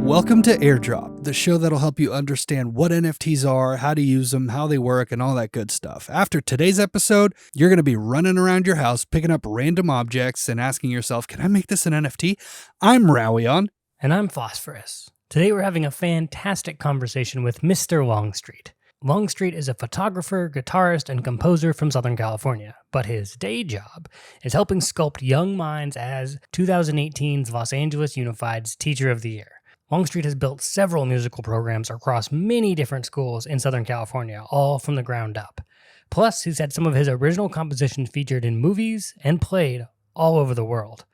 Welcome to Airdrop, the show that'll help you understand what NFTs are, how to use them, how they work, and all that good stuff. After today's episode, you're going to be running around your house, picking up random objects and asking yourself, can I make this an NFT? I'm Rowion. And I'm Phosphorus. Today we're having a fantastic conversation with Mr. Longstreet. Longstreet is a photographer, guitarist, and composer from Southern California, but his day job is helping sculpt young minds as 2018's Los Angeles Unified's Teacher of the Year. Longstreet has built several musical programs across many different schools in Southern California, all from the ground up. Plus, he's had some of his original compositions featured in movies and played all over the world.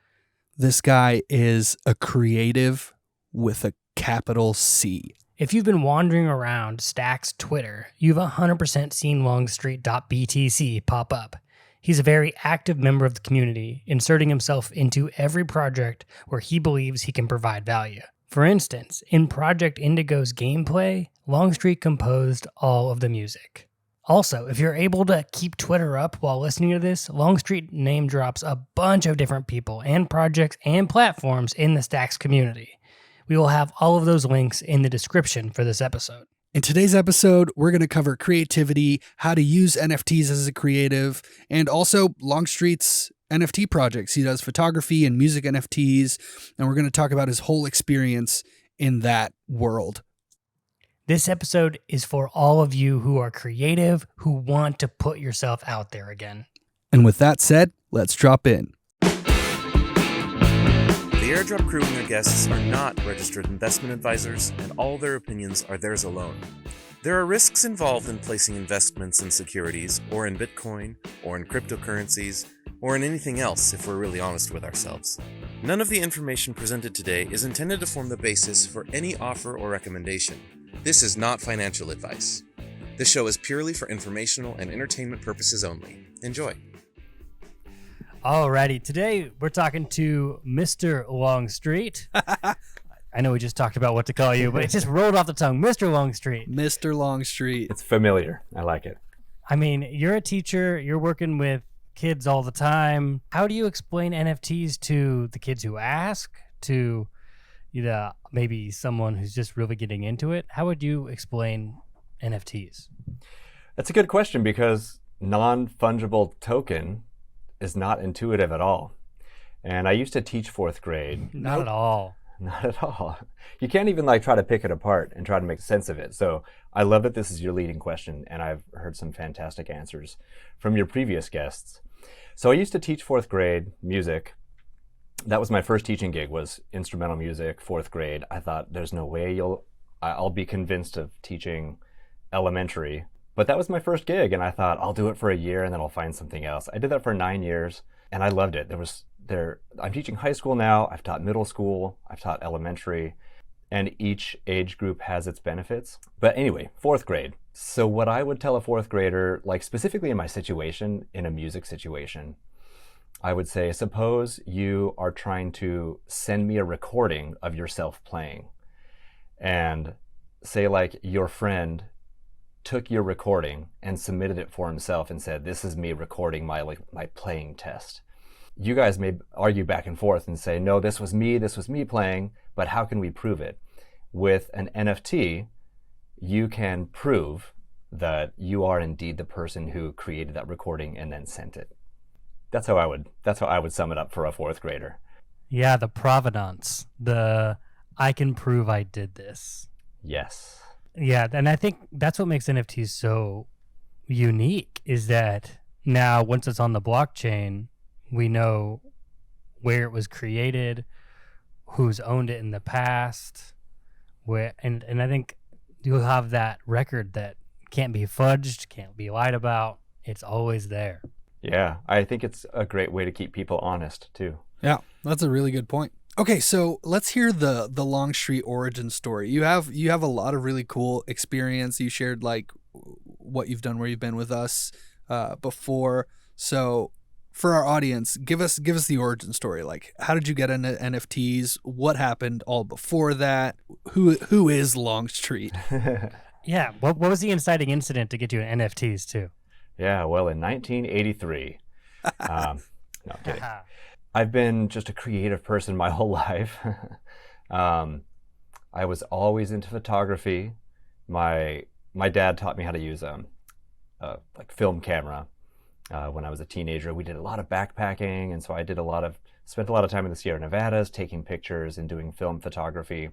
This guy is a creative with a capital C. If you've been wandering around Stack's Twitter, you've 100% seen LONGSTREET.BTC pop up. He's a very active member of the community, inserting himself into every project where he believes he can provide value. For instance, in Project Indigo's gameplay, Longstreet composed all of the music. Also, if you're able to keep Twitter up while listening to this, Longstreet name drops a bunch of different people and projects and platforms in the Stacks community. We will have all of those links in the description for this episode. In today's episode, we're going to cover creativity, how to use NFTs as a creative, and also Longstreet's NFT projects. He does photography and music NFTs, and we're going to talk about his whole experience in that world. This episode is for all of you who are creative, who want to put yourself out there again. And with that said, let's drop in. The Airdrop crew and their guests are not registered investment advisors, and all their opinions are theirs alone. There are risks involved in placing investments in securities, or in Bitcoin, or in cryptocurrencies, or in anything else if we're really honest with ourselves. None of the information presented today is intended to form the basis for any offer or recommendation. This is not financial advice. This show is purely for informational and entertainment purposes only. Enjoy. Alrighty, today we're talking to Mr. Longstreet. I know we just talked about what to call you, but it just rolled off the tongue. Mr. Longstreet. Mr. Longstreet. It's familiar. I like it. I mean, you're a teacher. You're working with kids all the time. How do you explain NFTs to the kids who ask, to maybe someone who's just really getting into it? How would you explain NFTs? That's a good question because non-fungible token is not intuitive at all. And I used to teach fourth grade. Not at all. Not at all. You can't even try to pick it apart and try to make sense of it. So I love that this is your leading question, and I've heard some fantastic answers from your previous guests. So I used to teach fourth grade music. That was my first teaching gig, was instrumental music, fourth grade. I thought there's no way I'll be convinced of teaching elementary. But that was my first gig, and I thought I'll do it for a year and then I'll find something else. I did that for 9 years, and I loved it. I'm teaching high school now. I've taught middle school. I've taught elementary, and each age group has its benefits. But anyway, fourth grade. So what I would tell a fourth grader, specifically in my situation, in a music situation, I would say, suppose you are trying to send me a recording of yourself playing, and say your friend took your recording and submitted it for himself and said, this is me recording my playing test. You guys may argue back and forth and say, no, this was me playing, but how can we prove it? With an NFT, you can prove that you are indeed the person who created that recording and then sent it. That's how I would sum it up for a fourth grader. Yeah, the provenance, I can prove I did this. Yes. Yeah, and I think that's what makes NFTs so unique, is that now once it's on the blockchain, we know where it was created, who's owned it in the past, and I think you'll have that record that can't be fudged, can't be lied about. It's always there. Yeah, I think it's a great way to keep people honest too. Yeah, that's a really good point. Okay, so let's hear the Longstreet origin story. You have a lot of really cool experience. You shared what you've done, where you've been with us before. So for our audience, give us the origin story. How did you get into NFTs? What happened all before that? Who is Longstreet? Yeah, what was the inciting incident to get you in NFTs too? Yeah, well, in 1983. No, I'm kidding. I've been just a creative person my whole life. I I was always into photography. My dad taught me how to use like film camera when I was a teenager. We did a lot of backpacking, and so I spent a lot of time in the Sierra Nevadas taking pictures and doing film photography.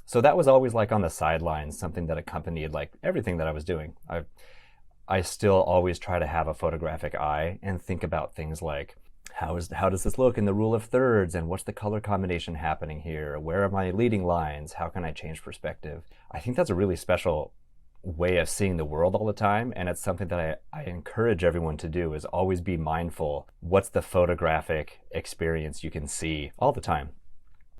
So that was always like on the sidelines, something that accompanied like everything that I was doing. I still always try to have a photographic eye and think about things like, how does this look in the rule of thirds, and what's the color combination happening here? Where are my leading lines? How can I change perspective? I think that's a really special way of seeing the world all the time, and it's something that I encourage everyone to do, is always be mindful. What's the photographic experience you can see all the time?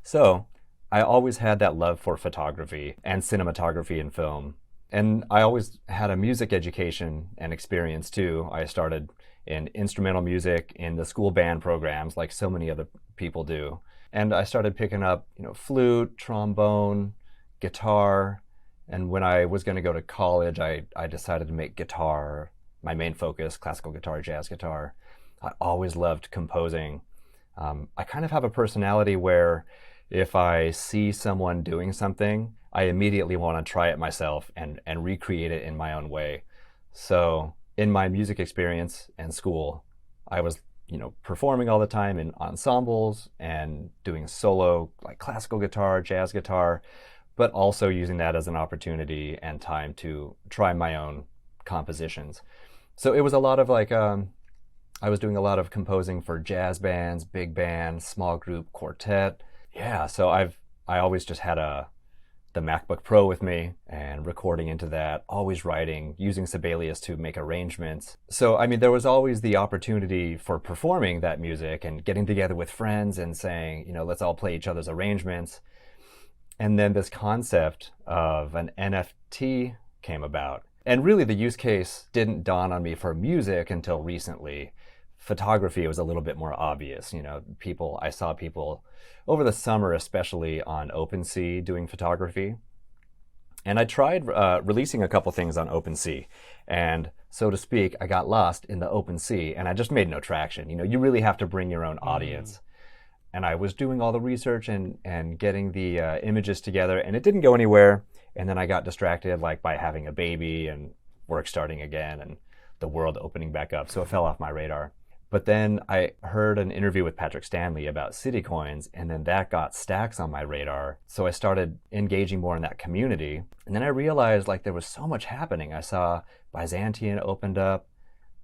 So I always had that love for photography and cinematography and film. And I always had a music education and experience too. I started in instrumental music in the school band programs like so many other people do. And I started picking up, flute, trombone, guitar. And when I was going to go to college, I decided to make guitar my main focus, classical guitar, jazz guitar. I always loved composing. I kind of have a personality where if I see someone doing something, I immediately want to try it myself and recreate it in my own way. So in my music experience and school, I was, performing all the time in ensembles and doing solo, like classical guitar, jazz guitar, but also using that as an opportunity and time to try my own compositions. So it was a lot of like, I was doing a lot of composing for jazz bands, big band, small group, quartet. Yeah, so I always just had the MacBook Pro with me and recording into that, always writing, using Sibelius to make arrangements. So, there was always the opportunity for performing that music and getting together with friends and saying, let's all play each other's arrangements. And then this concept of an NFT came about. And really the use case didn't dawn on me for music until recently. Photography was a little bit more obvious. I saw people over the summer, especially on OpenSea, doing photography. And I tried releasing a couple things on OpenSea. And so to speak, I got lost in the OpenSea and I just made no traction. You really have to bring your own audience. And I was doing all the research and getting the images together, and it didn't go anywhere. And then I got distracted by having a baby and work starting again and the world opening back up. So it fell off my radar. But then I heard an interview with Patrick Stanley about city coins, and then that got Stacks on my radar. So I started engaging more in that community. And then I realized there was so much happening. I saw Byzantium opened up,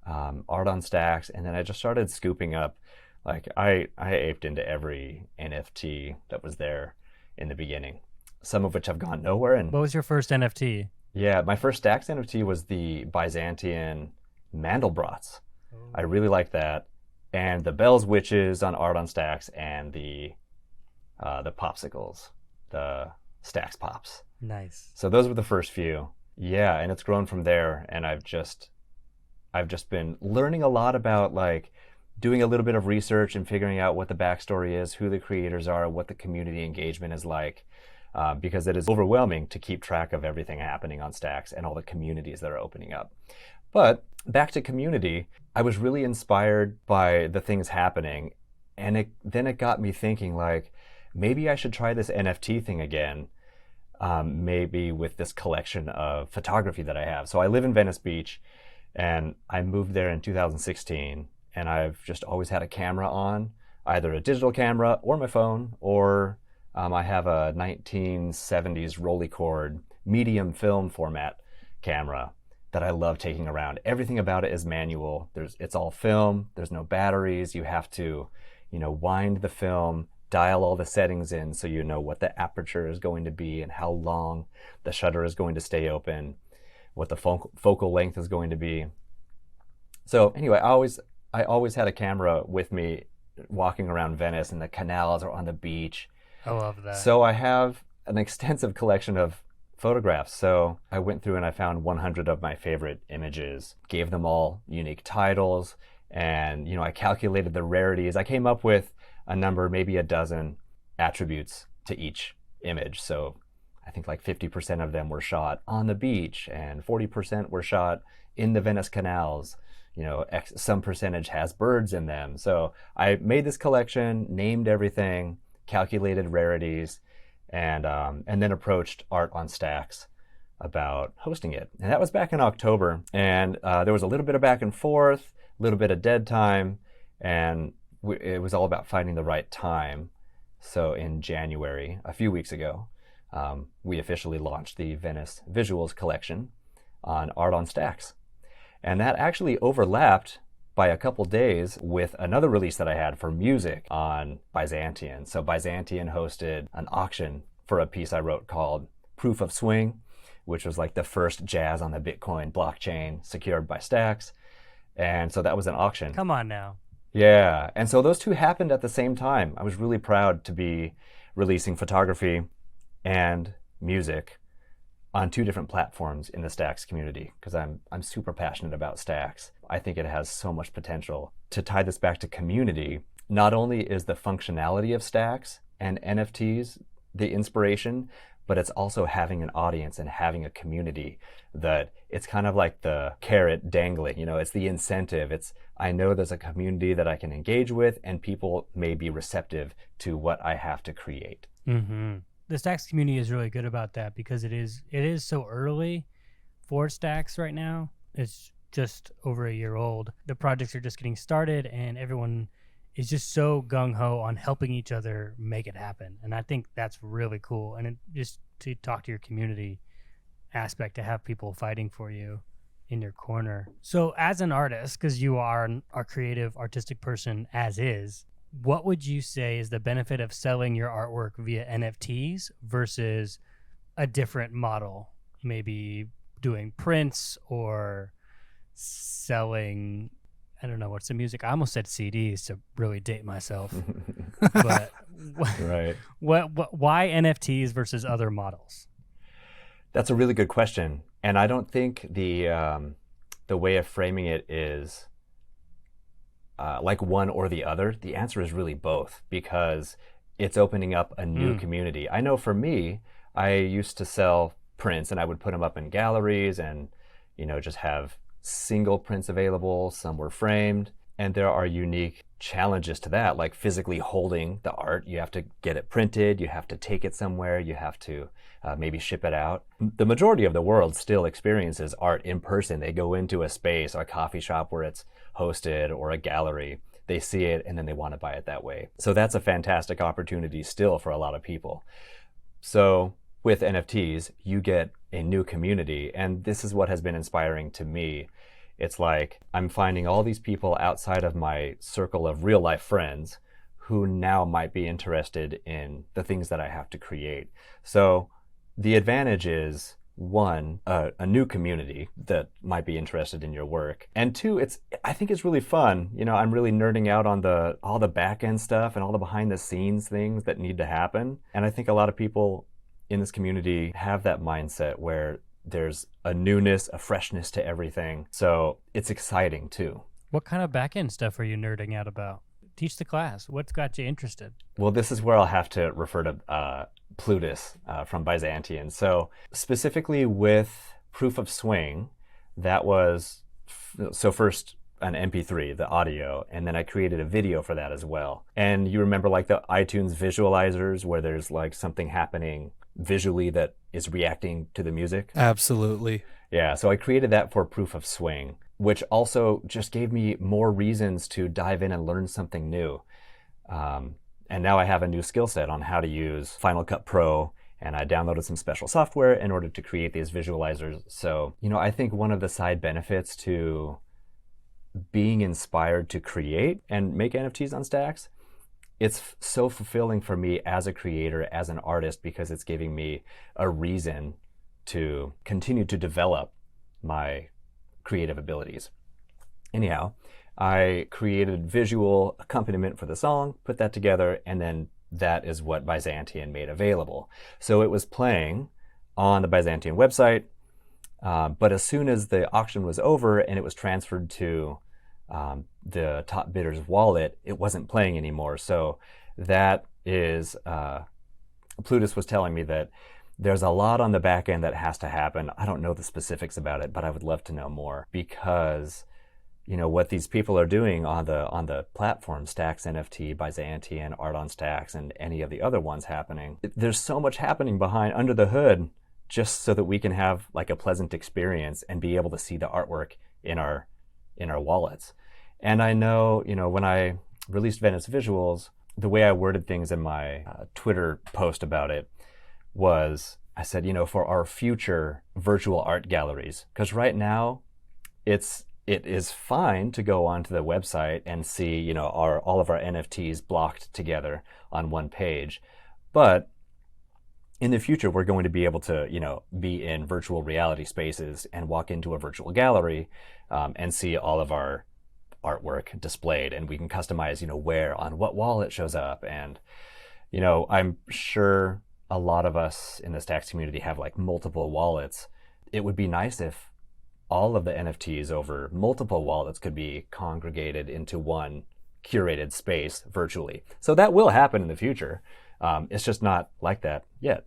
art on Stacks, and then I just started scooping up. I aped into every NFT that was there in the beginning, some of which have gone nowhere. And what was your first NFT? Yeah, my first Stacks NFT was the Byzantium Mandelbrot's. I really like that, and the Bell's Witches on art on Stacks, and the popsicles, the Stacks Pops. Nice. So those were the first few. Yeah, and it's grown from there, and I've just been learning a lot about doing a little bit of research and figuring out what the backstory is, who the creators are, what the community engagement is like, because it is overwhelming to keep track of everything happening on Stacks and all the communities that are opening up. But back to community, I was really inspired by the things happening, and then it got me thinking maybe I should try this NFT thing again, maybe with this collection of photography that I have. So I live in Venice Beach, and I moved there in 2016, and I've just always had a camera on, either a digital camera or my phone, or I have a 1970s Rolleicord medium film format camera that I love taking around. Everything about it is manual. It's all film. There's no batteries. You have to, wind the film, dial all the settings in so you know what the aperture is going to be and how long the shutter is going to stay open, what the focal length is going to be. So anyway, I always had a camera with me walking around Venice in the canals or on the beach. I love that. So I have an extensive collection of photographs. So I went through and I found 100 of my favorite images, gave them all unique titles, and I calculated the rarities. I came up with a number, maybe a dozen attributes to each image. So I think 50% of them were shot on the beach and 40% were shot in the Venice canals. Some percentage has birds in them. So I made this collection, named everything, calculated rarities, and then approached Art on Stacks about hosting it. And that was back in October. And there was a little bit of back and forth, a little bit of dead time, and it was all about finding the right time. So in January, a few weeks ago, we officially launched the Venice Visuals collection on Art on Stacks. And that actually overlapped by a couple days with another release that I had for music on Byzantium. So Byzantium hosted an auction for a piece I wrote called Proof of Swing, which was like the first jazz on the Bitcoin blockchain secured by Stacks. And so that was an auction. Come on now. Yeah. And so those two happened at the same time. I was really proud to be releasing photography and music on two different platforms in the Stacks community, because I'm super passionate about Stacks. I think it has so much potential. To tie this back to community, not only is the functionality of Stacks and NFTs the inspiration, but it's also having an audience and having a community that it's kind of like the carrot dangling, it's the incentive. I know there's a community that I can engage with, and people may be receptive to what I have to create. Mm-hmm. The Stacks community is really good about that, because it is so early for Stacks right now. It's just over a year old. The projects are just getting started, and everyone is just so gung-ho on helping each other make it happen. And I think that's really cool. And just to talk to your community aspect, to have people fighting for you in your corner. So as an artist, because you are a creative, artistic person as is, what would you say is the benefit of selling your artwork via NFTs versus a different model? Maybe doing prints or selling, I don't know, what's the music? I almost said CDs to really date myself. But right. Why NFTs versus other models? That's a really good question. And I don't think the way of framing it is like one or the other. The answer is really both, because it's opening up a new community. I know for me, I used to sell prints, and I would put them up in galleries and, just have single prints available. Some were framed. And there are unique challenges to that, like physically holding the art. You have to get it printed. You have to take it somewhere. You have to maybe ship it out. The majority of the world still experiences art in person. They go into a space, a coffee shop where it's hosted, or a gallery. They see it, and then they want to buy it that way. So that's a fantastic opportunity still for a lot of people. So with NFTs, you get a new community, and this is what has been inspiring to me. It's like I'm finding all these people outside of my circle of real life friends who now might be interested in the things that I have to create. So the advantage is, one, a new community that might be interested in your work. And two, I think it's really fun. I'm really nerding out on all the back end stuff and all the behind the scenes things that need to happen. And I think a lot of people in this community have that mindset where there's a newness, a freshness to everything. So it's exciting too. What kind of back end stuff are you nerding out about? Teach the class. What's got you interested? Well, this is where I'll have to refer to Plutus from Byzantium. So specifically with Proof of Swing, that was, so first an MP3, the audio, and then I created a video for that as well. And you remember like the iTunes visualizers where there's like something happening visually that is reacting to the music? Absolutely. Yeah, so I created that for Proof of Swing, which also just gave me more reasons to dive in and learn something new. And now I have a new skill set on how to use Final Cut Pro, and I downloaded some special software in order to create these visualizers. So, I think one of the side benefits to being inspired to create and make NFTs on Stacks, it's so fulfilling for me as a creator, as an artist, because it's giving me a reason to continue to develop my creative abilities. Anyhow, I created visual accompaniment for the song, put that together, and then that is what Byzantium made available. So it was playing on the Byzantium website, but as soon as the auction was over and it was transferred to the top bidder's wallet, it wasn't playing anymore. So that is, Plutus was telling me that there's a lot on the back end that has to happen. I don't know the specifics about it, but I would love to know more, because what these people are doing on the platform, Stacks NFT, Byzantium, Art on Stacks, and any of the other ones happening. There's so much happening under the hood, just so that we can have like a pleasant experience and be able to see the artwork in our wallets. And I know, when I released Venice Visuals, the way I worded things in my Twitter post about it was, I said, for our future virtual art galleries, because right now it is fine to go onto the website and see, all of our NFTs blocked together on one page. But in the future, we're going to be able to, be in virtual reality spaces and walk into a virtual gallery and see all of our artwork displayed, and we can customize, where on what wall it shows up. And, I'm sure a lot of us in the Stacks community have like multiple wallets. It would be nice if all of the NFTs over multiple wallets could be congregated into one curated space virtually. So that will happen in the future. It's just not like that yet.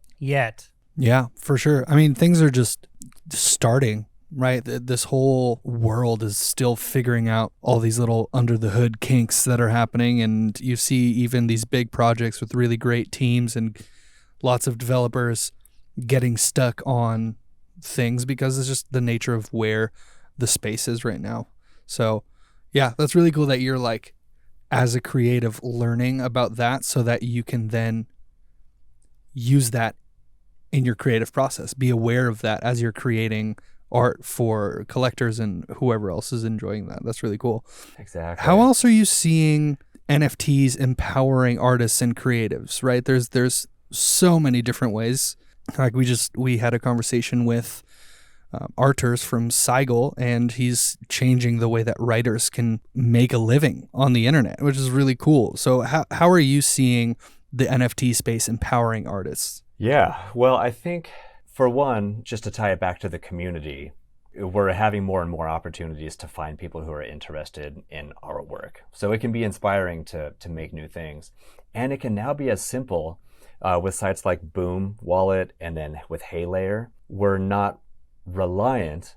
Yeah, for sure. I mean, things are just starting, right? This whole world is still figuring out all these little under the hood kinks that are happening. And you see even these big projects with really great teams and lots of developers getting stuck on things because it's just the nature of where the space is right now. So yeah, that's really cool that you're like, as a creative, learning about that so that you can then use that in your creative process. Be aware of that as you're creating art for collectors and whoever else is enjoying that. That's really cool. Exactly. How else are you seeing NFTs empowering artists and creatives, right? There's so many different ways. Like we had a conversation with Arturs from Seigel, and he's changing the way that writers can make a living on the internet, which is really cool. So how are you seeing the NFT space empowering artists? Yeah, well, I think for one, just to tie it back to the community, we're having more and more opportunities to find people who are interested in our work. So it can be inspiring to make new things. And it can now be as simple with sites like Boom Wallet and then with HeyLayer. We're not reliant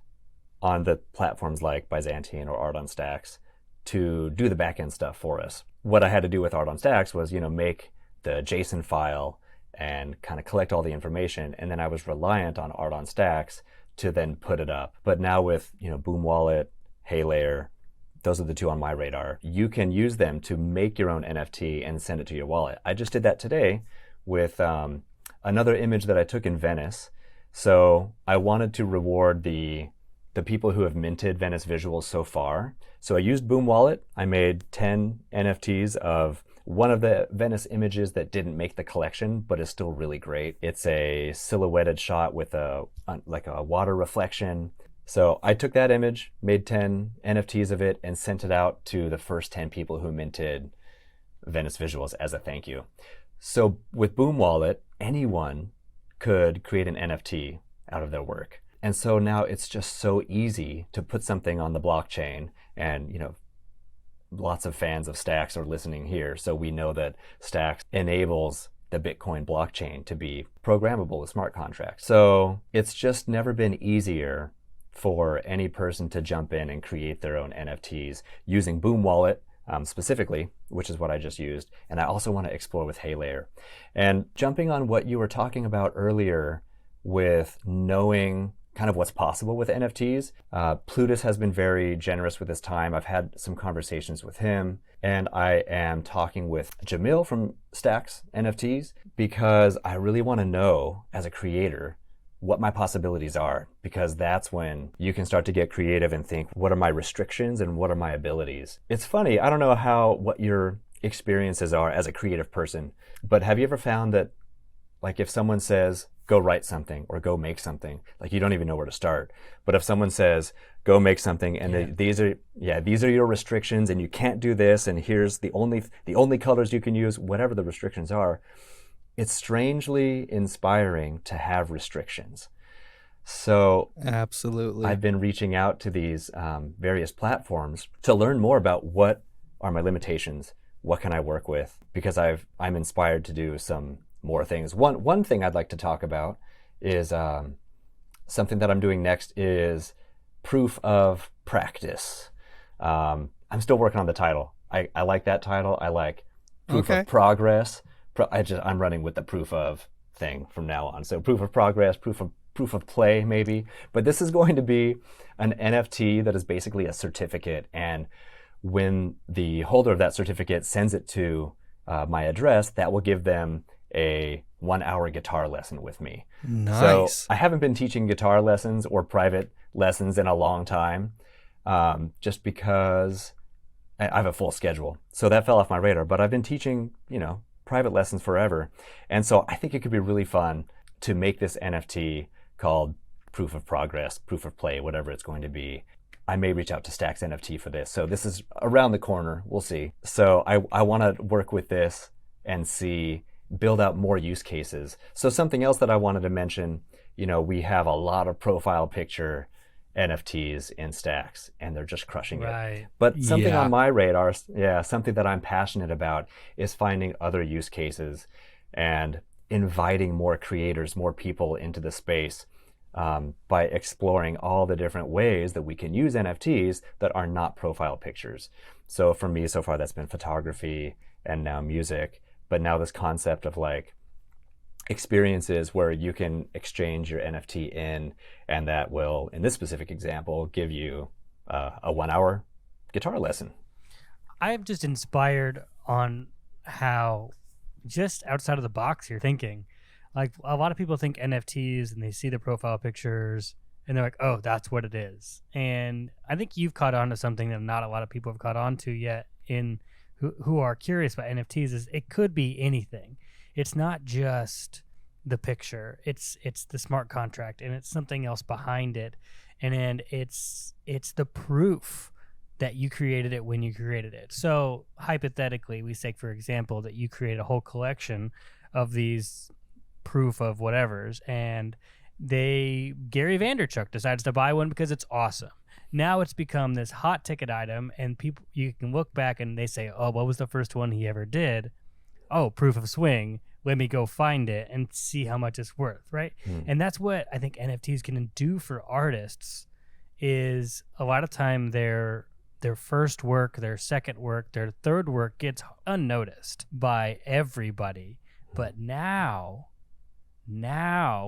on the platforms like Byzantium or Art on Stacks to do the backend stuff for us. What I had to do with Art on Stacks was, make the JSON file and kind of collect all the information, and then I was reliant on Art on Stacks to then put it up. But now with Boom Wallet, HeyLayer, those are the two on my radar. You can use them to make your own NFT and send it to your wallet. I just did that today with another image that I took in Venice. So I wanted to reward the people who have minted Venice Visuals so far. So I used Boom Wallet. I made 10 NFTs of one of the Venice images that didn't make the collection, but is still really great. It's a silhouetted shot with a water reflection. So I took that image, made 10 NFTs of it, and sent it out to the first 10 people who minted Venice Visuals as a thank you. So with Boom Wallet, anyone could create an NFT out of their work. And so now it's just so easy to put something on the blockchain, and lots of fans of Stacks are listening here, so we know that Stacks enables the Bitcoin blockchain to be programmable with smart contracts. So it's just never been easier for any person to jump in and create their own NFTs using Boom Wallet specifically, which is what I just used. And I also want to explore with HeyLayer. And jumping on what you were talking about earlier with knowing kind of what's possible with NFTs. Plutus has been very generous with his time. I've had some conversations with him, and I am talking with Jamil from Stacks NFTs because I really want to know as a creator what my possibilities are, because that's when you can start to get creative and think, what are my restrictions and what are my abilities? It's funny, I don't know what your experiences are as a creative person, but have you ever found that, like, if someone says, go write something or go make something, like, you don't even know where to start. But if someone says, go make something, and these are your restrictions, and you can't do this, and here's the only colors you can use, whatever the restrictions are, it's strangely inspiring to have restrictions. So absolutely, I've been reaching out to these various platforms to learn more about what are my limitations, what can I work with, because I'm inspired to do some more things. One thing I'd like to talk about is something that I'm doing next is proof of practice. I'm still working on the title. I like that title. I like proof Okay. of progress. I'm running with the proof of thing from now on. So proof of progress, proof of play maybe. But this is going to be an NFT that is basically a certificate, and when the holder of that certificate sends it to my address, that will give them a 1-hour guitar lesson with me. Nice. So I haven't been teaching guitar lessons or private lessons in a long time, just because I have a full schedule. So that fell off my radar. But I've been teaching, private lessons forever. And so I think it could be really fun to make this NFT called Proof of Progress, Proof of Play, whatever it's going to be. I may reach out to Stacks NFT for this. So this is around the corner. We'll see. So I want to work with this and build out more use cases. So something else that I wanted to mention, we have a lot of profile picture NFTs in Stacks, and they're just crushing it. But something on my radar, something that I'm passionate about is finding other use cases and inviting more creators, more people into the space, by exploring all the different ways that we can use NFTs that are not profile pictures. So for me, so far, that's been photography and now music. But now this concept of experiences where you can exchange your NFT in, and that will, in this specific example, give you a 1-hour guitar lesson. I'm just inspired on how just outside of the box you're thinking. Like, a lot of people think NFTs and they see the profile pictures and they're like, oh, that's what it is. And I think you've caught on to something that not a lot of people have caught on to yet who are curious about NFTs, is it could be anything. It's not just the picture. It's the smart contract, and it's something else behind it. And it's the proof that you created it when you created it. So hypothetically, we say, for example, that you create a whole collection of these proof of whatevers, and Gary Vaynerchuk decides to buy one because it's awesome. Now it's become this hot ticket item, and you can look back and they say, oh, what was the first one he ever did? Oh, Proof of Swing. Let me go find it and see how much it's worth, right? And that's what I think NFTs can do for artists, is a lot of time their first work, their second work, their third work gets unnoticed by everybody. But now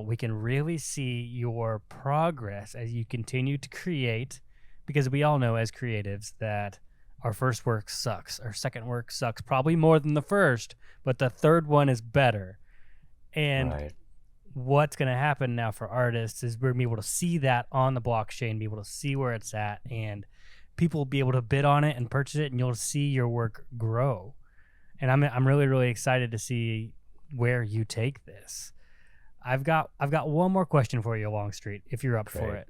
we can really see your progress as you continue to create, because we all know as creatives that our first work sucks. Our second work sucks probably more than the first, but the third one is better. And what's going to happen now for artists is we're going to be able to see that on the blockchain, be able to see where it's at, and people will be able to bid on it and purchase it, and you'll see your work grow. And I'm really, really excited to see where you take this. I've got one more question for you, Longstreet, if you're up for it.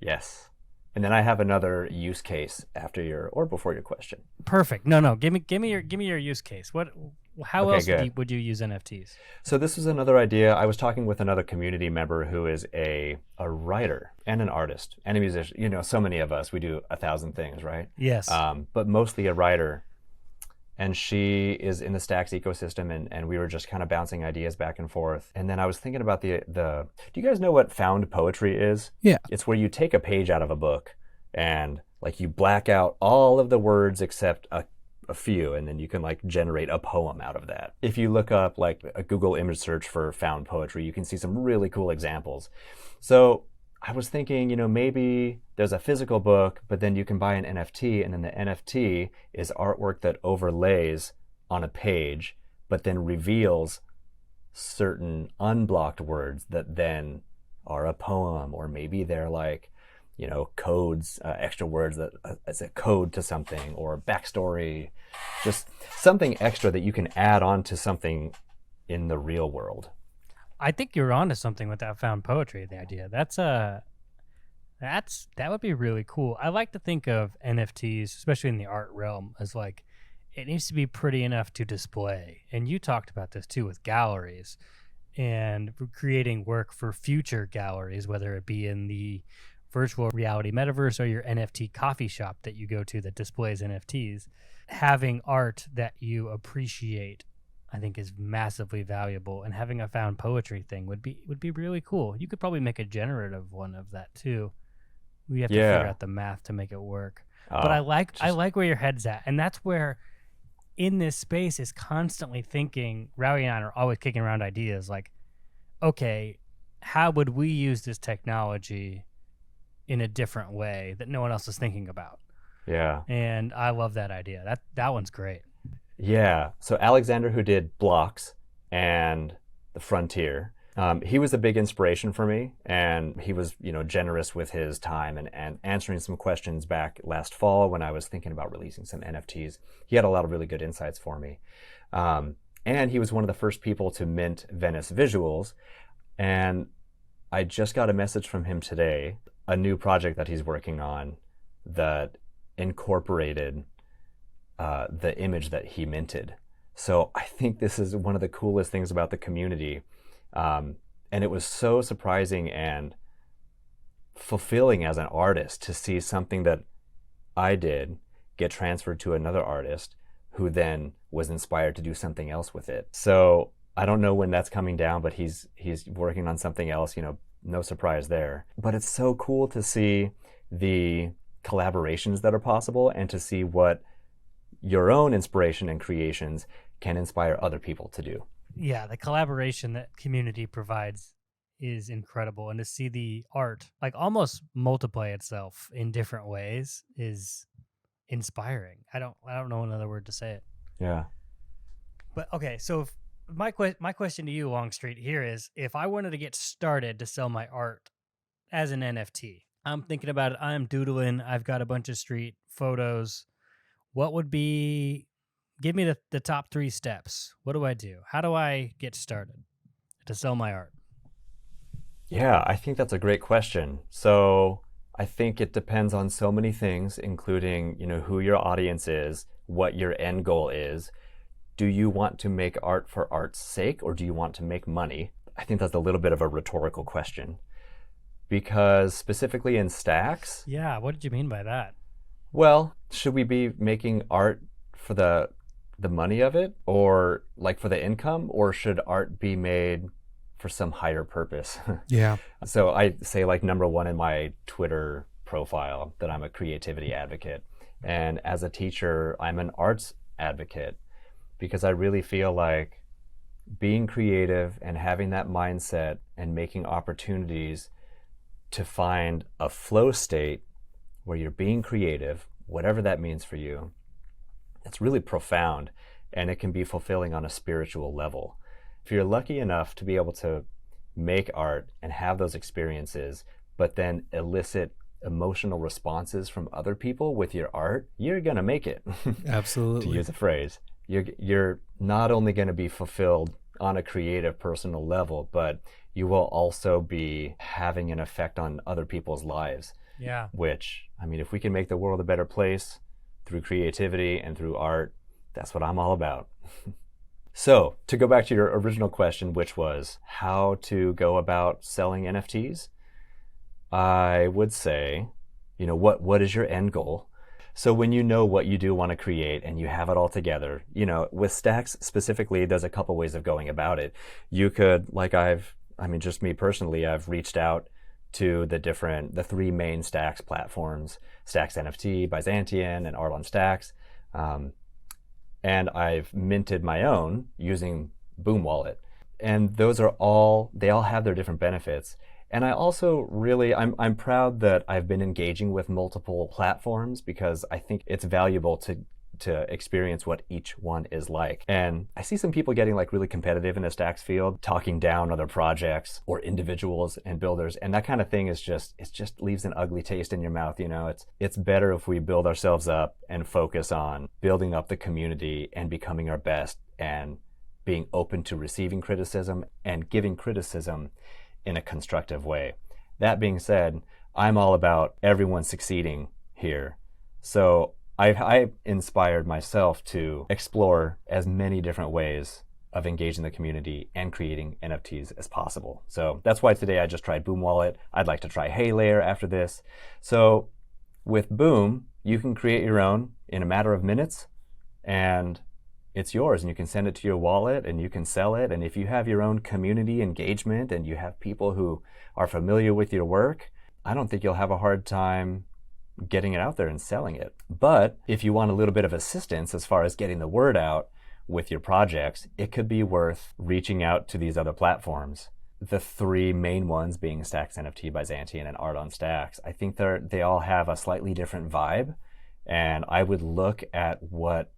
Yes. And then I have another use case before your question. Perfect. No. Give me your use case. How else would you use NFTs? So this is another idea. I was talking with another community member who is a writer and an artist and a musician. So many of us, we do 1,000 things, right? Yes. But mostly a writer. And she is in the Stacks ecosystem, and we were just kind of bouncing ideas back and forth. And then I was thinking about do you guys know what found poetry is? Yeah. It's where you take a page out of a book and you black out all of the words except a few, and then you can generate a poem out of that. If you look up a Google image search for found poetry, you can see some really cool examples. So I was thinking, maybe there's a physical book, but then you can buy an NFT, and then the NFT is artwork that overlays on a page, but then reveals certain unblocked words that then are a poem, or maybe they're codes, extra words that as a code to something, or backstory, just something extra that you can add on to something in the real world. I think you're onto something with that found poetry, the idea. That would be really cool. I like to think of NFTs, especially in the art realm, as it needs to be pretty enough to display. And you talked about this too with galleries and creating work for future galleries, whether it be in the virtual reality metaverse or your NFT coffee shop that you go to that displays NFTs. Having art that you appreciate, I think, is massively valuable, and having a found poetry thing would be really cool. You could probably make a generative one of that too. We have to figure out the math to make it work. But I Oh, like where your head's at, and that's where in this space is constantly thinking. Rowie and I are always kicking around ideas like, okay, how would we use this technology in a different way that no one else is thinking about? yeah. And I love that idea. That one's great. Yeah. So Alexander, who did Blocks and The Frontier, he was a big inspiration for me, and he was, generous with his time and answering some questions back last fall when I was thinking about releasing some NFTs. He had a lot of really good insights for me. And he was one of the first people to mint Venice visuals. And I just got a message from him today, a new project that he's working on that incorporated the image that he minted. So I think this is one of the coolest things about the community. And it was so surprising and fulfilling as an artist to see something that I did get transferred to another artist who then was inspired to do something else with it. So I don't know when that's coming down, but he's working on something else, no surprise there. But it's so cool to see the collaborations that are possible and to see what your own inspiration and creations can inspire other people to do. Yeah, the collaboration that community provides is incredible, and to see the art like almost multiply itself in different ways is inspiring. I don't know another word to say it. Yeah. But okay, so if my question to you, Longstreet, here is, if I wanted to get started to sell my art as an NFT, I'm thinking about it. I'm doodling. I've got a bunch of street photos. What would be, give me the top 3 steps. What do I do? How do I get started to sell my art? Yeah, I think that's a great question. So I think it depends on so many things, including, who your audience is, what your end goal is. Do you want to make art for art's sake, or do you want to make money? I think that's a little bit of a rhetorical question, because specifically in Stacks. Yeah, what did you mean by that? Well, should we be making art for the money of it, or like for the income, or should art be made for some higher purpose? Yeah. So I say, like, number 1 in my Twitter profile that I'm a creativity advocate. And as a teacher, I'm an arts advocate, because I really feel like being creative and having that mindset and making opportunities to find a flow state where you're being creative, whatever that means for you, it's really profound, and it can be fulfilling on a spiritual level. If you're lucky enough to be able to make art and have those experiences, but then elicit emotional responses from other people with your art, you're gonna make it. Absolutely. To use a phrase, you're not only going to be fulfilled on a creative personal level, but you will also be having an effect on other people's lives. Yeah. Which, I mean, if we can make the world a better place through creativity and through art, that's what I'm all about. So, to go back to your original question, which was how to go about selling NFTs, I would say, what is your end goal? So when you know what you do want to create and you have it all together, with Stacks specifically, there's a couple ways of going about it. You could, just me personally, I've reached out to the 3 main Stacks platforms, Stacks NFT, Byzantium, and Art on Stacks. And I've minted my own using Boom Wallet. And they all have their different benefits. And I also I'm proud that I've been engaging with multiple platforms, because I think it's valuable to experience what each one is like. And I see some people getting really competitive in the Stacks field, talking down other projects or individuals and builders. And that kind of thing it just leaves an ugly taste in your mouth. It's better if we build ourselves up and focus on building up the community and becoming our best and being open to receiving criticism and giving criticism in a constructive way. That being said, I'm all about everyone succeeding here. So I inspired myself to explore as many different ways of engaging the community and creating NFTs as possible. So that's why today I just tried Boom Wallet. I'd like to try HeyLayer after this. So with Boom, you can create your own in a matter of minutes, and it's yours, and you can send it to your wallet and you can sell it. And if you have your own community engagement and you have people who are familiar with your work, I don't think you'll have a hard time getting it out there and selling it. But if you want a little bit of assistance as far as getting the word out with your projects, it could be worth reaching out to these other platforms. The three main ones being Stacks NFT by Xantian and Art on Stacks. I think they all have a slightly different vibe, and I would look at what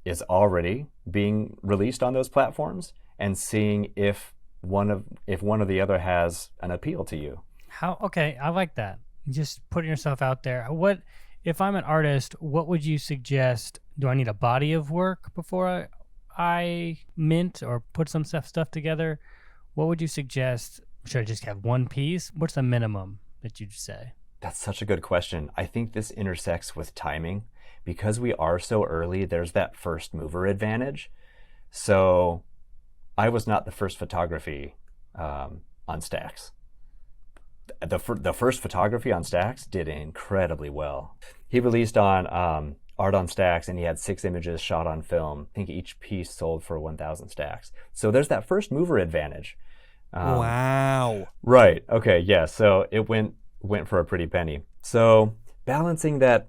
is already being released on those platforms and seeing if one or the other has an appeal to you. Okay, I like that. Just putting yourself out there. What if I'm an artist, what would you suggest? Do I need a body of work before I mint or put some stuff together? What would you suggest? Should I just have one piece? What's the minimum that you'd say? That's such a good question. I think this intersects with timing. Because we are so early, there's that first mover advantage. So I was not the first photography on Stacks. The first photography on Stacks did incredibly well. He released on Art on Stacks, and he had 6 images shot on film. I think each piece sold for 1,000 stacks. So there's that first mover advantage. Wow. Right. Okay. Yeah. So it went for a pretty penny. So balancing that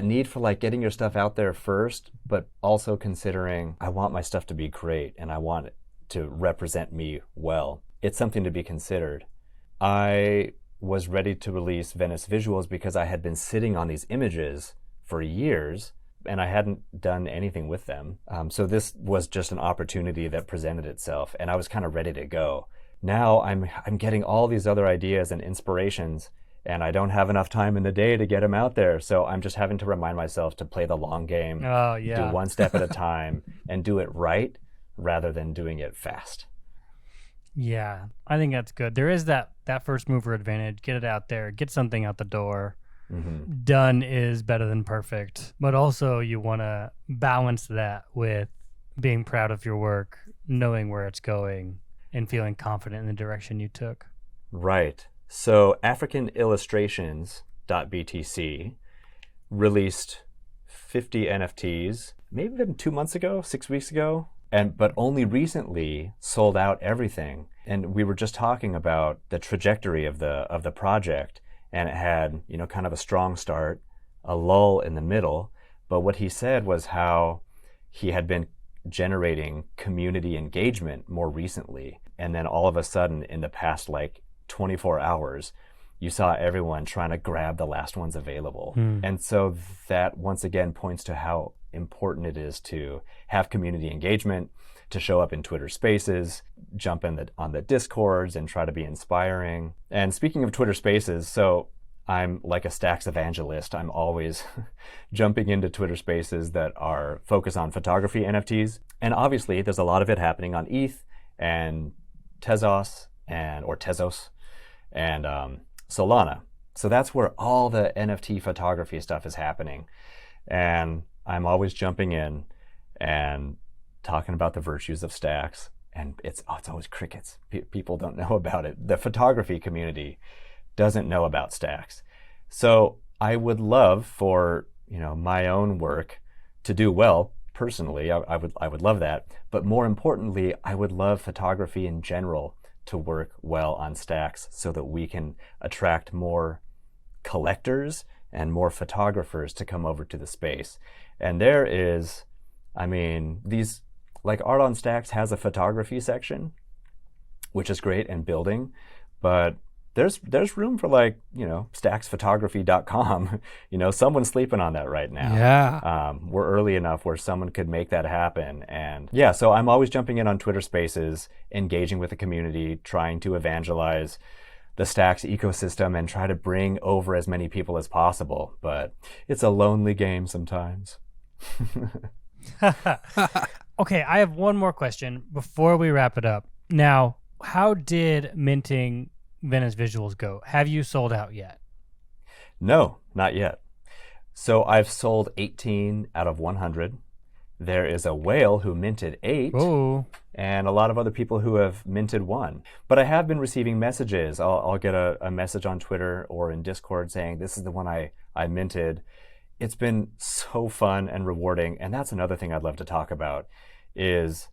need for like getting your stuff out there first, but also considering I want my stuff to be great and I want it to represent me well. It's something to be considered. I was ready to release Venice Visuals because I had been sitting on these images for years and I hadn't done anything with them. So this was just an opportunity that presented itself and I was kind of ready to go. Now I'm getting all these other ideas and inspirations and I don't have enough time in the day to get them out there. So I'm just having to remind myself to play the long game, do one step at a time and do it right rather than doing it fast. Yeah, I think that's good. There is that first mover advantage. Get it out there, get something out the door. Mm-hmm. Done is better than perfect. But also you want to balance that with being proud of your work, knowing where it's going, and feeling confident in the direction you took. Right. So AfricanIllustrations.BTC released 50 NFTs, maybe even 2 months ago, 6 weeks ago, but only recently sold out everything. And we were just talking about the trajectory of the project, and it had, kind of a strong start, a lull in the middle. But what he said was how he had been generating community engagement more recently. And then all of a sudden in the past 24 hours, you saw everyone trying to grab the last ones available. And so that once again points to how important it is to have community engagement, to show up in Twitter Spaces, jump on the Discords and try to be inspiring. And speaking of Twitter Spaces, so I'm like a Stacks evangelist. I'm always jumping into Twitter Spaces that are focused on photography NFTs. And obviously there's a lot of it happening on ETH and Tezos and Solana. So that's where all the NFT photography stuff is happening. And I'm always jumping in and talking about the virtues of Stacks. And it's always crickets. People don't know about it. The photography community doesn't know about Stacks. So I would love for my own work to do well personally. I would love that. But more importantly, I would love photography in general to work well on Stacks so that we can attract more collectors and more photographers to come over to the space. And there is, these, Art on Stacks has a photography section, which is great and building, but there's room for stacksphotography.com. Someone's sleeping on that right now. Yeah. We're early enough where someone could make that happen. And yeah, so I'm always jumping in on Twitter Spaces, engaging with the community, trying to evangelize the Stacks ecosystem and try to bring over as many people as possible. But it's a lonely game sometimes. Okay, I have one more question before we wrap it up. Now, how did minting Venice Visuals go? Have you sold out yet? No, not yet. So I've sold 18 out of 100. There is a whale who minted 8. Ooh. And a lot of other people who have minted 1. But I have been receiving messages. I'll get a message on Twitter or in Discord saying, this is the one I minted. It's been so fun and rewarding. And that's another thing I'd love to talk about is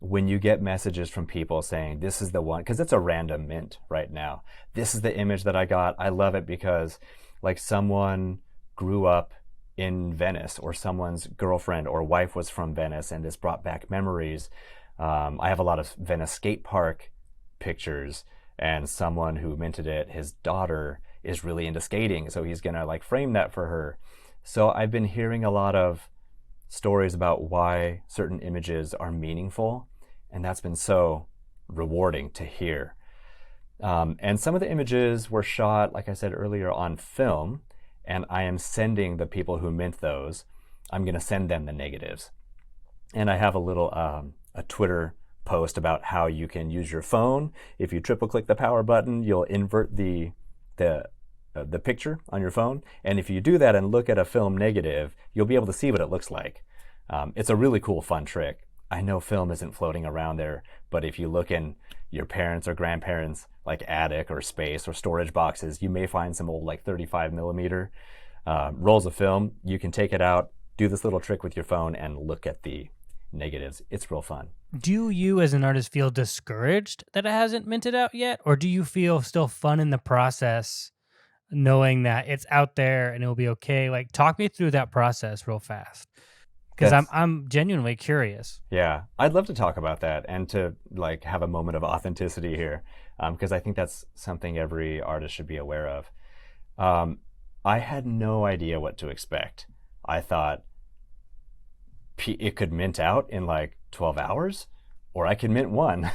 when you get messages from people saying, this is the one, because it's a random mint right now. This is the image that I got. I love it because like someone grew up in Venice, or someone's girlfriend or wife was from Venice, and this brought back memories. I have a lot of Venice skate park pictures, and someone who minted it, his daughter is really into skating, so he's gonna like frame that for her. So I've been hearing a lot of stories about why certain images are meaningful, and that's been so rewarding to hear. And some of the images were shot, like I said earlier, on film, and I am sending the people who mint those, I'm going to send them the negatives. And I have a little a Twitter post about how you can use your phone. If you triple click the power button, you'll invert the picture on your phone. And if you do that and look at a film negative, you'll be able to see what it looks like. It's a really cool, fun trick. I know film isn't floating around there, but if you look in your parents' or grandparents' like attic or space or storage boxes, you may find some old like 35 millimeter rolls of film. You can take it out, do this little trick with your phone, and look at the negatives. It's real fun. Do you as an artist feel discouraged that it hasn't minted out yet? Or do you feel still fun in the process, knowing that it's out there and it'll be okay? Like, talk me through that process real fast, because I'm genuinely curious. Yeah, I'd love to talk about that and to like have a moment of authenticity here, because I think that's something every artist should be aware of. I had no idea what to expect. I thought it could mint out in like 12 hours, or I could mint one.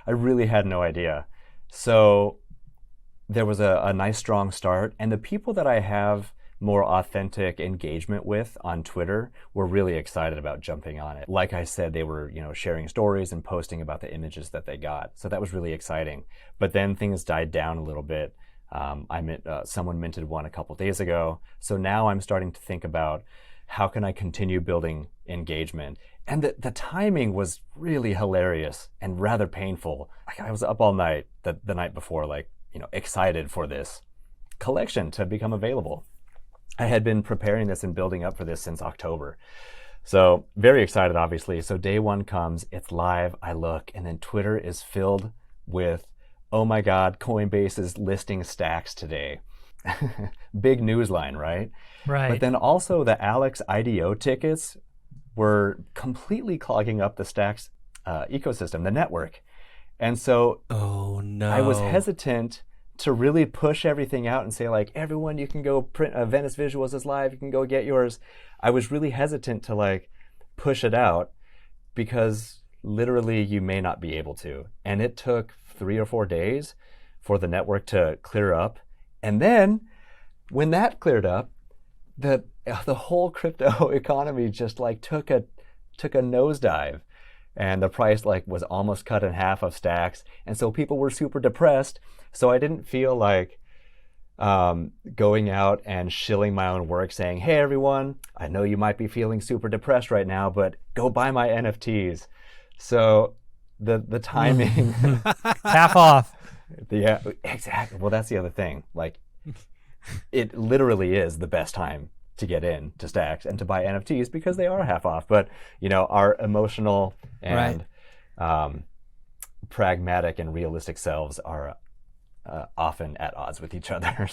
I really had no idea. So there was a nice strong start, and the people that I have more authentic engagement with on Twitter were really excited about jumping on it. Like I said, they were, sharing stories and posting about the images that they got. So that was really exciting. But then things died down a little bit. Someone minted one a couple days ago. So now I'm starting to think about how can I continue building engagement? And the timing was really hilarious and rather painful. I was up all night the night before, excited for this collection to become available. I had been preparing this and building up for this since October. So very excited, obviously. So day one comes, it's live, I look, and then Twitter is filled with, oh my God, Coinbase is listing stacks today. Big news line, right? Right. But then also the Alex IDO tickets were completely clogging up the stacks ecosystem, the network. And so oh no, I was hesitant to really push everything out and say, like, everyone, you can go print Venice Visuals is live, you can go get yours. I was really hesitant to push it out because literally you may not be able to. And it took 3 or 4 days for the network to clear up. And then when that cleared up, the whole crypto economy just took a nosedive. And the price was almost cut in half of stacks. And so people were super depressed. So I didn't feel like going out and shilling my own work saying, hey, everyone, I know you might be feeling super depressed right now, but go buy my NFTs. So the timing. Half off. Yeah, exactly. Well, that's the other thing. It literally is the best time to get in to stacks and to buy NFTs because they are half off. But our emotional and pragmatic and realistic selves are often at odds with each other.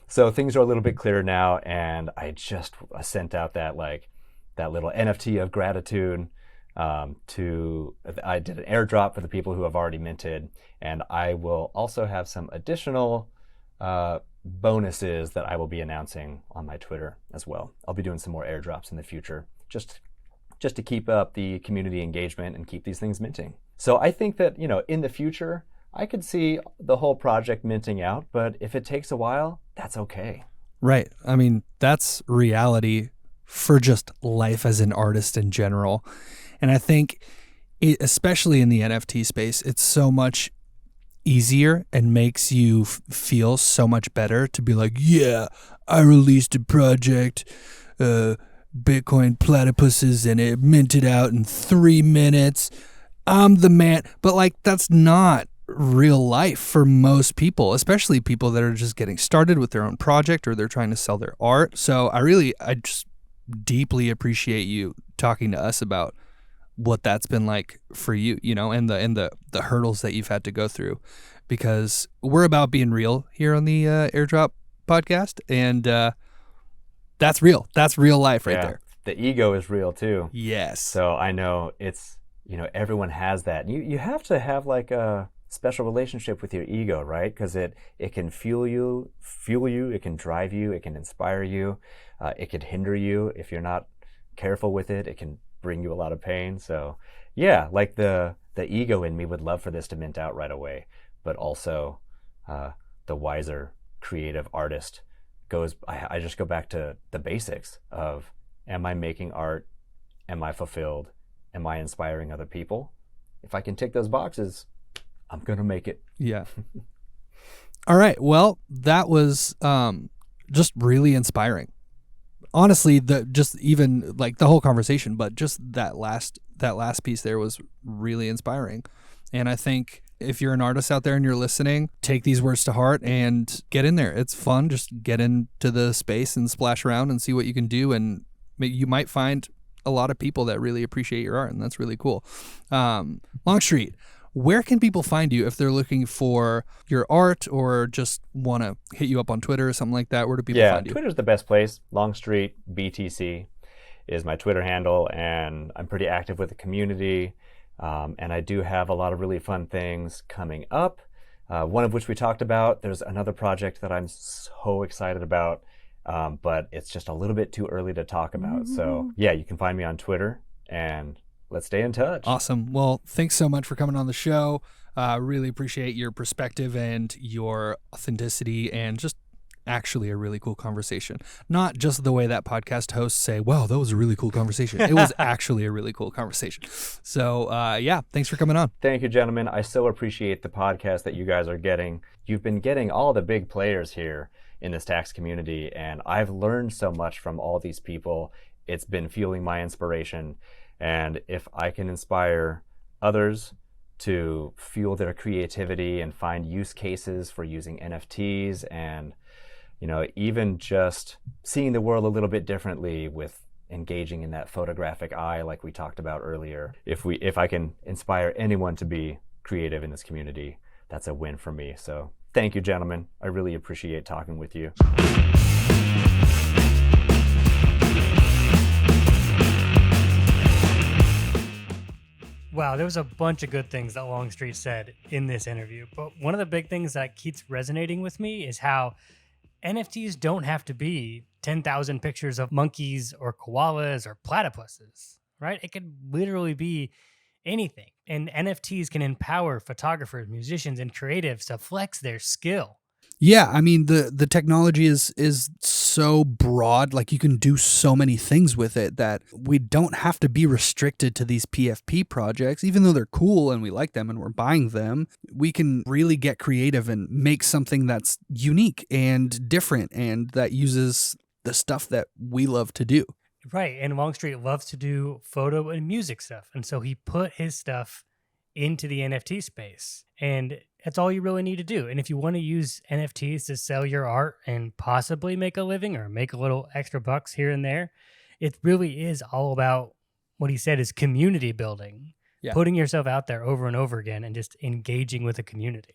So things are a little bit clearer now, and I just sent out that little NFT of gratitude. I did an airdrop for the people who have already minted, and I will also have some additional bonuses that I will be announcing on my Twitter as well. I'll be doing some more airdrops in the future, just to keep up the community engagement and keep these things minting. So I think that, in the future, I could see the whole project minting out, but if it takes a while, that's okay. Right. I mean, that's reality for just life as an artist in general. And I think, especially in the NFT space, it's so much easier and makes you feel so much better to be like, yeah, I released a project, Bitcoin platypuses, and it minted out in 3 minutes. I'm the man. But that's not real life for most people, especially people that are just getting started with their own project or they're trying to sell their art. So I just deeply appreciate you talking to us about what that's been like for you, and the hurdles that you've had to go through, because we're about being real here on the Airdrop podcast, and that's real. That's real life right there. The ego is real too. Yes. So I know it's, everyone has that. You have to have like a special relationship with your ego, right? Because it can fuel you, it can drive you, it can inspire you, it can hinder you if you're not careful with it. It can bring you a lot of pain. So yeah, like the ego in me would love for this to mint out right away, but also the wiser creative artist I just go back to the basics of, am I making art? Am I fulfilled? Am I inspiring other people? If I can tick those boxes, I'm going to make it. Yeah. All right. Well, that was just really inspiring. Honestly, just even like the whole conversation, but just that last piece there was really inspiring. And I think if you're an artist out there and you're listening, take these words to heart and get in there. It's fun. Just get into the space and splash around and see what you can do. And you might find a lot of people that really appreciate your art, and that's really cool. Longstreet, where can people find you if they're looking for your art or just want to hit you up on Twitter or something like that? Where do people find you? Yeah, Twitter's the best place. LONGSTREET.BTC is my Twitter handle, and I'm pretty active with the community. And I do have a lot of really fun things coming up, one of which we talked about. There's another project that I'm so excited about, but it's just a little bit too early to talk about. So yeah, you can find me on Twitter, and let's stay in touch. Awesome. Well, thanks so much for coming on the show. Really appreciate your perspective and your authenticity, and just actually a really cool conversation. Not just the way that podcast hosts say, wow, that was a really cool conversation. It was actually a really cool conversation. So yeah, thanks for coming on. Thank you, gentlemen. I so appreciate the podcast that you guys are getting. You've been getting all the big players here in this tax community, and I've learned so much from all these people. It's been fueling my inspiration. And if I can inspire others to fuel their creativity and find use cases for using NFTs, and even just seeing the world a little bit differently with engaging in that photographic eye like we talked about earlier. If I can inspire anyone to be creative in this community, that's a win for me. So thank you, gentlemen. I really appreciate talking with you. Wow, there was a bunch of good things that Longstreet said in this interview. But one of the big things that keeps resonating with me is how NFTs don't have to be 10,000 pictures of monkeys or koalas or platypuses, right? It could literally be anything. And NFTs can empower photographers, musicians, and creatives to flex their skill. Yeah, I mean, the technology is so broad. Like, you can do so many things with it that we don't have to be restricted to these PFP projects. Even though they're cool and we like them and we're buying them, we can really get creative and make something that's unique and different and that uses the stuff that we love to do. Right, and Longstreet loves to do photo and music stuff. And so he put his stuff into the NFT space. And that's all you really need to do. And if you want to use NFTs to sell your art and possibly make a living or make a little extra bucks here and there, it really is all about what he said is community building, putting yourself out there over and over again and just engaging with the community.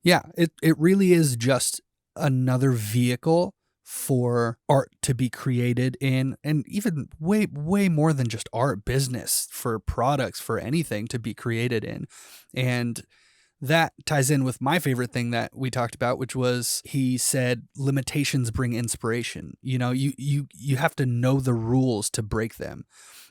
Yeah, it really is just another vehicle for art to be created in, and even way more than just art, business, for products, for anything to be created in. And that ties in with my favorite thing that we talked about, which was, he said, limitations bring inspiration. You have to know the rules to break them.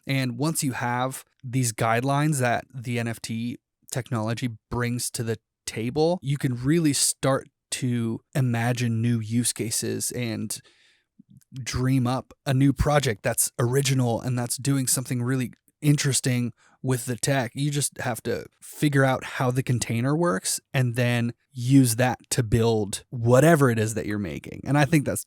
And once you have these guidelines that the NFT technology brings to the table, you can really start to imagine new use cases and dream up a new project that's original and that's doing something really interesting with the tech. You just have to figure out how the container works and then use that to build whatever it is that you're making. And I think that's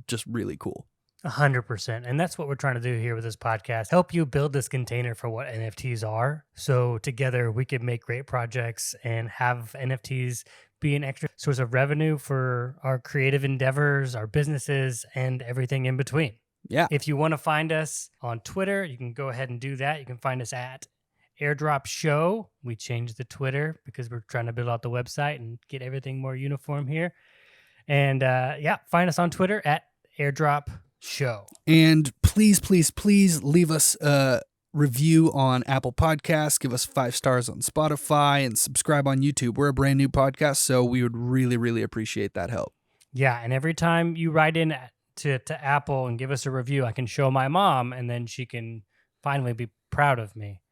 just really cool. 100%. And that's what we're trying to do here with this podcast. Help you build this container for what NFTs are. So together we can make great projects and have NFTs be an extra source of revenue for our creative endeavors, our businesses, and everything in between. Yeah. If you want to find us on Twitter, you can go ahead and do that. You can find us at Airdrop Show. We changed the Twitter because we're trying to build out the website and get everything more uniform here. And find us on Twitter at Airdrop Show. And please, please, please leave us a review on Apple Podcasts. Give us 5 stars on Spotify and subscribe on YouTube. We're a brand new podcast, so we would really, really appreciate that help. Yeah, and every time you write in to Apple and give us a review, I can show my mom, and then she can finally be proud of me.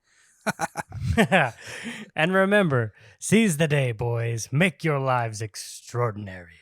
And remember, seize the day, boys. Make your lives extraordinary.